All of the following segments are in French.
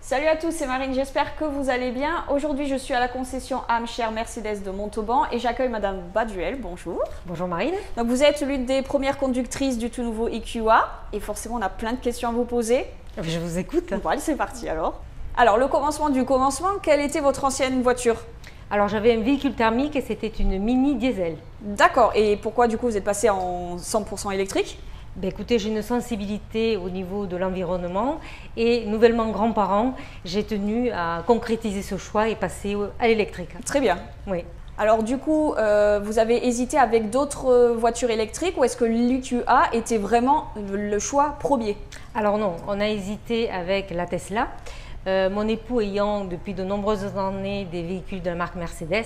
Salut à tous, c'est Marine, j'espère que vous allez bien. Aujourd'hui, je suis à la concession âme chère Mercedes de Montauban et j'accueille Madame Baduel. Bonjour. Bonjour Marine. Donc vous êtes l'une des premières conductrices du tout nouveau EQA et forcément on a plein de questions à vous poser. Je vous écoute. Bon, allez, c'est parti alors. Alors le commencement du commencement, quelle était votre ancienne voiture? Alors j'avais un véhicule thermique et c'était une mini diesel. D'accord, et pourquoi du coup vous êtes passé en 100% électrique? Ben écoutez, j'ai une sensibilité au niveau de l'environnement et nouvellement grand-parent, j'ai tenu à concrétiser ce choix et passer à l'électrique. Très bien. Oui. Alors du coup, vous avez hésité avec d'autres voitures électriques ou est-ce que l'EQA était vraiment le choix premier? Alors non, on a hésité avec la Tesla. Mon époux ayant depuis de nombreuses années des véhicules de la marque Mercedes,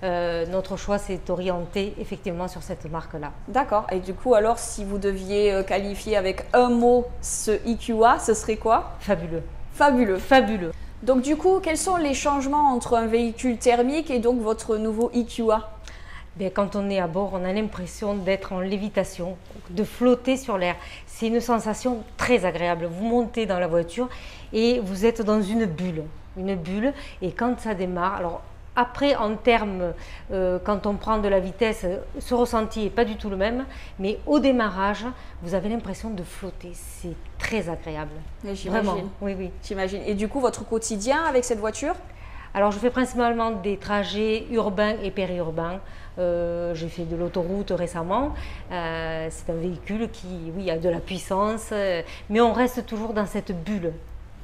notre choix s'est orienté effectivement sur cette marque-là. D'accord. Et du coup, alors, si vous deviez qualifier avec un mot ce EQA, ce serait quoi? Fabuleux. Fabuleux. Fabuleux. Donc du coup, quels sont les changements entre un véhicule thermique et donc votre nouveau EQA? Bien, quand on est à bord, on a l'impression d'être en lévitation, de flotter sur l'air. C'est une sensation très agréable. Vous montez dans la voiture et vous êtes dans une bulle. Et quand ça démarre, alors après en termes, quand on prend de la vitesse, ce ressenti n'est pas du tout le même, mais au démarrage, vous avez l'impression de flotter. C'est très agréable. J'imagine. Vraiment, oui, oui. J'imagine. Et du coup, votre quotidien avec cette voiture? Alors je fais principalement des trajets urbains et périurbains. J'ai fait de l'autoroute récemment. C'est un véhicule qui, oui, a de la puissance, mais on reste toujours dans cette bulle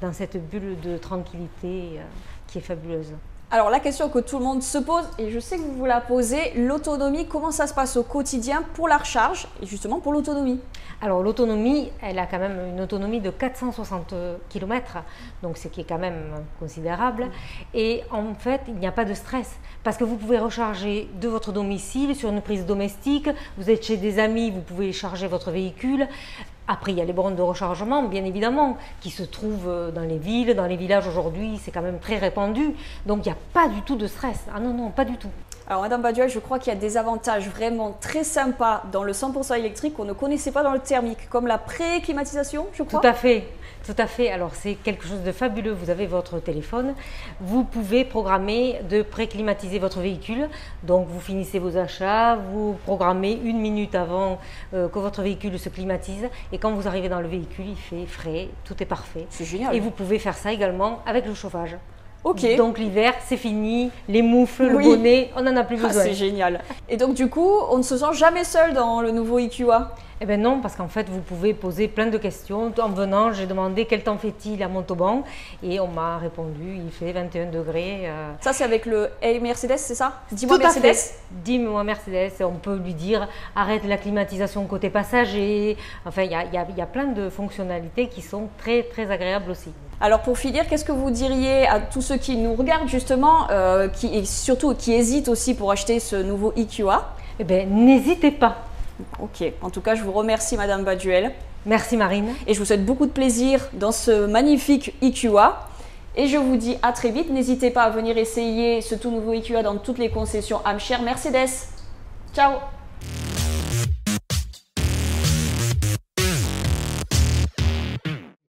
de tranquillité qui est fabuleuse. Alors la question que tout le monde se pose, et je sais que vous la posez, l'autonomie, comment ça se passe au quotidien pour la recharge et justement pour l'autonomie? Alors l'autonomie, elle a quand même une autonomie de 460 km, donc ce qui est quand même considérable. Et en fait, il n'y a pas de stress, parce que vous pouvez recharger de votre domicile sur une prise domestique, vous êtes chez des amis, vous pouvez charger votre véhicule. Après, il y a les bornes de rechargement, bien évidemment, qui se trouvent dans les villes, dans les villages aujourd'hui, c'est quand même très répandu. Donc, il n'y a pas du tout de stress. Ah non, non, pas du tout. Alors, Madame Baduel, je crois qu'il y a des avantages vraiment très sympas dans le 100% électrique qu'on ne connaissait pas dans le thermique, comme la pré-climatisation, je crois. Tout à fait, tout à fait. Alors, c'est quelque chose de fabuleux. Vous avez votre téléphone, vous pouvez programmer de pré-climatiser votre véhicule. Donc, vous finissez vos achats, vous programmez 1 minute avant que votre véhicule se climatise. Et quand vous arrivez dans le véhicule, il fait frais, tout est parfait. C'est génial. Et vous pouvez faire ça également avec le chauffage. Ok. Donc l'hiver, c'est fini, les moufles, le bonnet, on n'en a plus besoin. C'est génial. Et donc du coup, on ne se sent jamais seul dans le nouveau EQA? Eh bien non, parce qu'en fait, vous pouvez poser plein de questions. En venant, j'ai demandé quel temps fait-il à Montauban et on m'a répondu, il fait 21 degrés. Ça, c'est avec le Hey Mercedes, c'est ça? Dis-moi Mercedes. Mercedes. Dis-moi Mercedes, on peut lui dire arrête la climatisation côté passager. Enfin, il y a plein de fonctionnalités qui sont très, très agréables aussi. Alors pour finir, qu'est-ce que vous diriez à tous ceux qui nous regardent justement, et surtout qui hésitent aussi pour acheter ce nouveau EQA? Eh bien, n'hésitez pas. Ok, en tout cas, je vous remercie Madame Baduel. Merci Marine. Et je vous souhaite beaucoup de plaisir dans ce magnifique EQA. Et je vous dis à très vite. N'hésitez pas à venir essayer ce tout nouveau EQA dans toutes les concessions âme chère Mercedes. Ciao!